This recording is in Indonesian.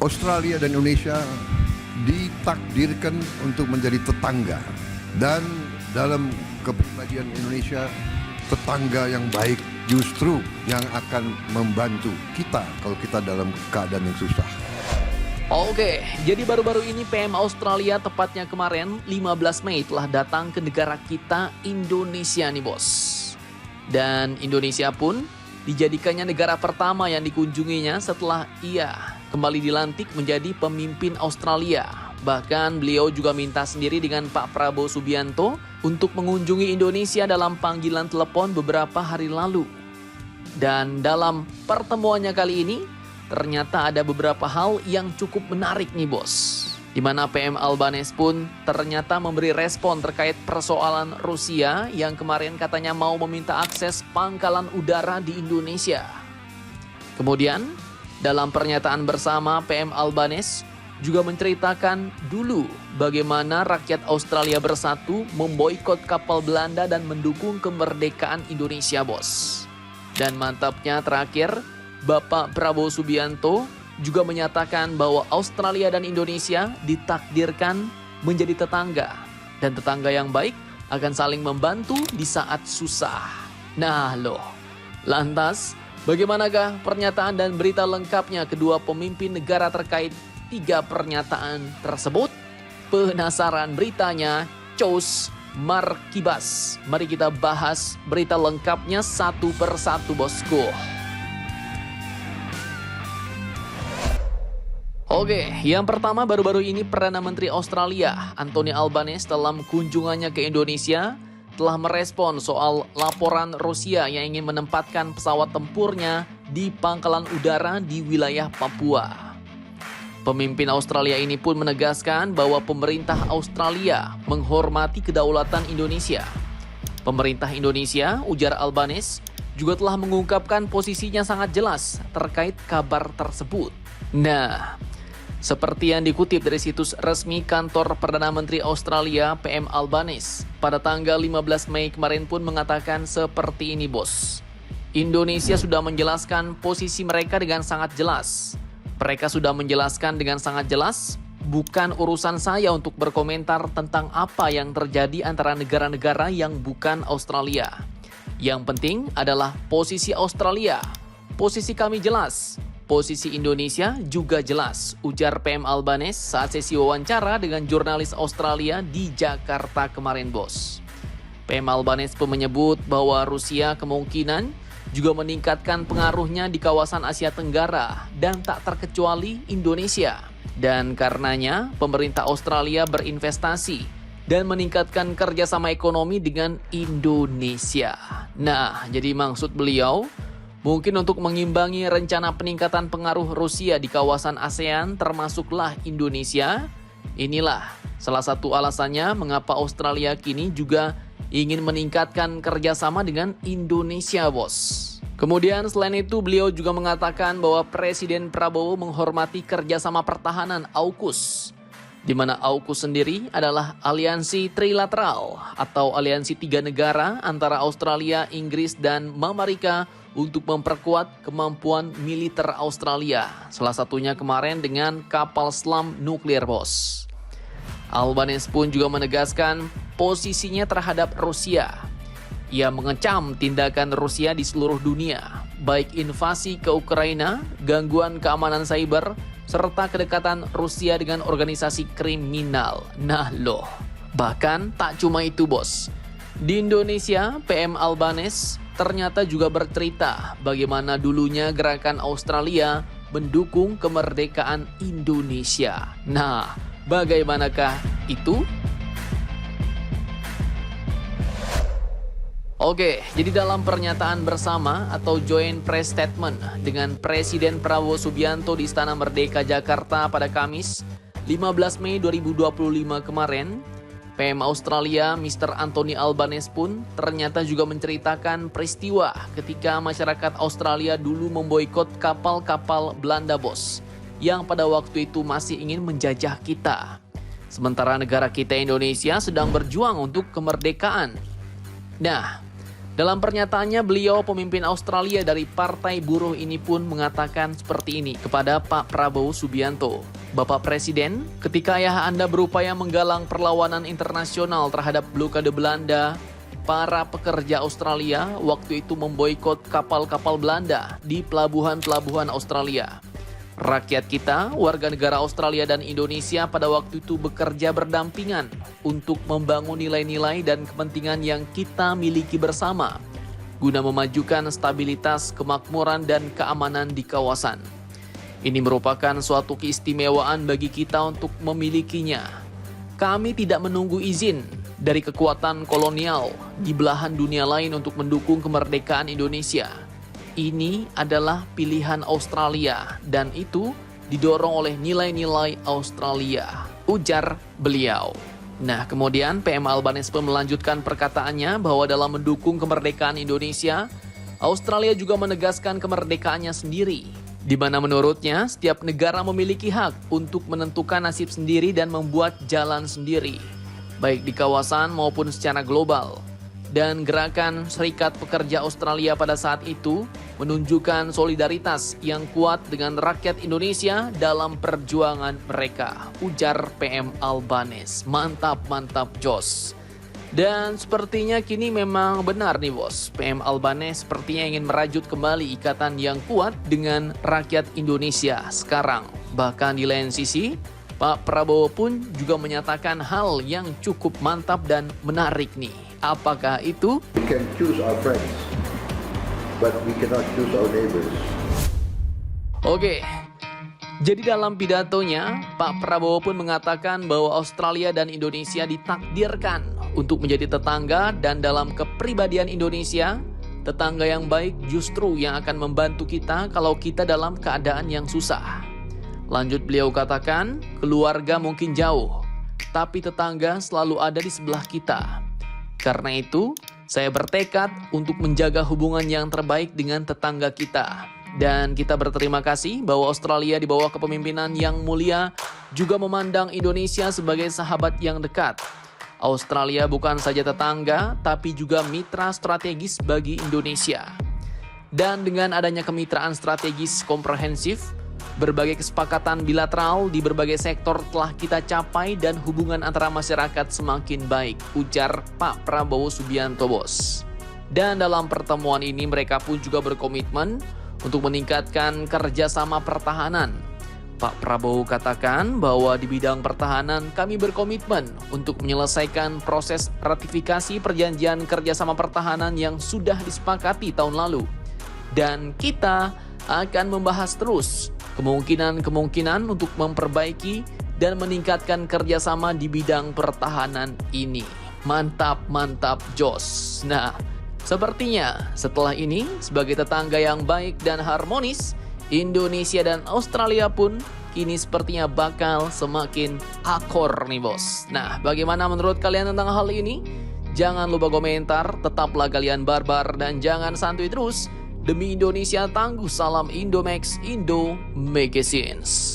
Australia dan Indonesia ditakdirkan untuk menjadi tetangga, dan dalam kepribadian Indonesia, tetangga yang baik justru yang akan membantu kita kalau kita dalam keadaan yang susah. Oke, jadi baru-baru ini PM Australia, tepatnya kemarin 15 Mei telah datang ke negara kita Indonesia nih bos. Dan Indonesia pun dijadikannya negara pertama yang dikunjunginya setelah ia kembali dilantik menjadi pemimpin Australia. Bahkan beliau juga minta sendiri dengan Pak Prabowo Subianto untuk mengunjungi Indonesia dalam panggilan telepon beberapa hari lalu. Dan dalam pertemuannya kali ini, ternyata ada beberapa hal yang cukup menarik nih bos. Di mana PM Albanese pun ternyata memberi respon terkait persoalan Rusia yang kemarin katanya mau meminta akses pangkalan udara di Indonesia. Kemudian dalam pernyataan bersama, PM Albanese juga menceritakan dulu bagaimana rakyat Australia bersatu memboikot kapal Belanda dan mendukung kemerdekaan Indonesia bos. Dan mantapnya terakhir, Bapak Prabowo Subianto juga menyatakan bahwa Australia dan Indonesia ditakdirkan menjadi tetangga. Dan tetangga yang baik akan saling membantu di saat susah. Nah loh, lantas bagaimanakah pernyataan dan berita lengkapnya kedua pemimpin negara terkait 3 pernyataan tersebut? Penasaran beritanya? Cus Markibas. Mari kita bahas berita lengkapnya satu persatu bosku. Oke, yang pertama baru-baru ini Perdana Menteri Australia Anthony Albanese dalam kunjungannya ke Indonesia telah merespon soal laporan Rusia yang ingin menempatkan pesawat tempurnya di pangkalan udara di wilayah Papua. Pemimpin Australia ini pun menegaskan bahwa pemerintah Australia menghormati kedaulatan Indonesia. Pemerintah Indonesia, ujar Albanese, juga telah mengungkapkan posisinya sangat jelas terkait kabar tersebut. Nah, seperti yang dikutip dari situs resmi kantor Perdana Menteri Australia, PM Albanese pada tanggal 15 Mei kemarin pun mengatakan seperti ini bos. Indonesia sudah menjelaskan posisi mereka dengan sangat jelas. Mereka sudah menjelaskan dengan sangat jelas, bukan urusan saya untuk berkomentar tentang apa yang terjadi antara negara-negara yang bukan Australia. Yang penting adalah posisi Australia. Posisi kami jelas. Posisi Indonesia juga jelas, ujar PM Albanese saat sesi wawancara dengan jurnalis Australia di Jakarta kemarin bos. PM Albanese pun menyebut bahwa Rusia kemungkinan juga meningkatkan pengaruhnya di kawasan Asia Tenggara dan tak terkecuali Indonesia. Dan karenanya pemerintah Australia berinvestasi dan meningkatkan kerjasama ekonomi dengan Indonesia. Nah, jadi maksud beliau mungkin untuk mengimbangi rencana peningkatan pengaruh Rusia di kawasan ASEAN termasuklah Indonesia. Inilah salah satu alasannya mengapa Australia kini juga ingin meningkatkan kerjasama dengan Indonesia bos. Kemudian selain itu beliau juga mengatakan bahwa Presiden Prabowo menghormati kerjasama pertahanan AUKUS. Di mana AUKUS sendiri adalah aliansi trilateral atau aliansi 3 negara antara Australia, Inggris, dan Amerika untuk memperkuat kemampuan militer Australia. Salah satunya kemarin dengan kapal selam nuklir bos. Albanese pun juga menegaskan posisinya terhadap Rusia. Ia mengecam tindakan Rusia di seluruh dunia, baik invasi ke Ukraina, gangguan keamanan cyber, serta kedekatan Rusia dengan organisasi kriminal. Nah loh, bahkan tak cuma itu bos. Di Indonesia, PM Albanese ternyata juga bercerita bagaimana dulunya gerakan Australia mendukung kemerdekaan Indonesia. Nah, bagaimanakah itu? Oke, jadi dalam pernyataan bersama atau joint press statement dengan Presiden Prabowo Subianto di Istana Merdeka Jakarta pada Kamis 15 Mei 2025 kemarin, PM Australia Mr. Anthony Albanese pun ternyata juga menceritakan peristiwa ketika masyarakat Australia dulu memboikot kapal-kapal Belanda bos, yang pada waktu itu masih ingin menjajah kita. Sementara negara kita Indonesia sedang berjuang untuk kemerdekaan. Nah, Dalam pernyataannya, beliau pemimpin Australia dari Partai Buruh ini pun mengatakan seperti ini kepada Pak Prabowo Subianto. Bapak Presiden, ketika ayah Anda berupaya menggalang perlawanan internasional terhadap blokade Belanda, para pekerja Australia waktu itu memboikot kapal-kapal Belanda di pelabuhan-pelabuhan Australia. Rakyat kita, warga negara Australia dan Indonesia pada waktu itu bekerja berdampingan untuk membangun nilai-nilai dan kepentingan yang kita miliki bersama, guna memajukan stabilitas, kemakmuran, dan keamanan di kawasan. Ini merupakan suatu keistimewaan bagi kita untuk memilikinya. Kami tidak menunggu izin dari kekuatan kolonial di belahan dunia lain untuk mendukung kemerdekaan Indonesia. Ini adalah pilihan Australia dan itu didorong oleh nilai-nilai Australia, ujar beliau. Nah, kemudian PM Albanese pun melanjutkan perkataannya bahwa dalam mendukung kemerdekaan Indonesia, Australia juga menegaskan kemerdekaannya sendiri, di mana menurutnya setiap negara memiliki hak untuk menentukan nasib sendiri dan membuat jalan sendiri, baik di kawasan maupun secara global. Dan gerakan Serikat Pekerja Australia pada saat itu menunjukkan solidaritas yang kuat dengan rakyat Indonesia dalam perjuangan mereka, ujar PM Albanese. Mantap, mantap, Jos. Dan sepertinya kini memang benar nih bos, PM Albanese sepertinya ingin merajut kembali ikatan yang kuat dengan rakyat Indonesia sekarang. Bahkan di lain sisi, Pak Prabowo pun juga menyatakan hal yang cukup mantap dan menarik nih. Apakah itu? We can choose our friends, but we cannot choose our neighbors. Oke, jadi dalam pidatonya, Pak Prabowo pun mengatakan bahwa Australia dan Indonesia ditakdirkan untuk menjadi tetangga, dan dalam kepribadian Indonesia, tetangga yang baik justru yang akan membantu kita kalau kita dalam keadaan yang susah. Lanjut beliau katakan, keluarga mungkin jauh, tapi tetangga selalu ada di sebelah kita. Karena itu, saya bertekad untuk menjaga hubungan yang terbaik dengan tetangga kita. Dan kita berterima kasih bahwa Australia di bawah kepemimpinan yang mulia juga memandang Indonesia sebagai sahabat yang dekat. Australia bukan saja tetangga, tapi juga mitra strategis bagi Indonesia. Dan dengan adanya kemitraan strategis komprehensif, berbagai kesepakatan bilateral di berbagai sektor telah kita capai dan hubungan antara masyarakat semakin baik, ujar Pak Prabowo Subianto bos. Dan dalam pertemuan ini mereka pun juga berkomitmen untuk meningkatkan kerjasama pertahanan. Pak Prabowo katakan bahwa di bidang pertahanan kami berkomitmen untuk menyelesaikan proses ratifikasi perjanjian kerjasama pertahanan yang sudah disepakati tahun lalu. Dan kita akan membahas terus kemungkinan-kemungkinan untuk memperbaiki dan meningkatkan kerjasama di bidang pertahanan ini. Mantap, mantap, Jos. Nah, sepertinya setelah ini sebagai tetangga yang baik dan harmonis, Indonesia dan Australia pun kini sepertinya bakal semakin akur nih bos. Nah, bagaimana menurut kalian tentang hal ini? Jangan lupa komentar, tetaplah kalian barbar dan jangan santuy terus. Demi Indonesia tangguh, salam Indomax, Indo Magazines.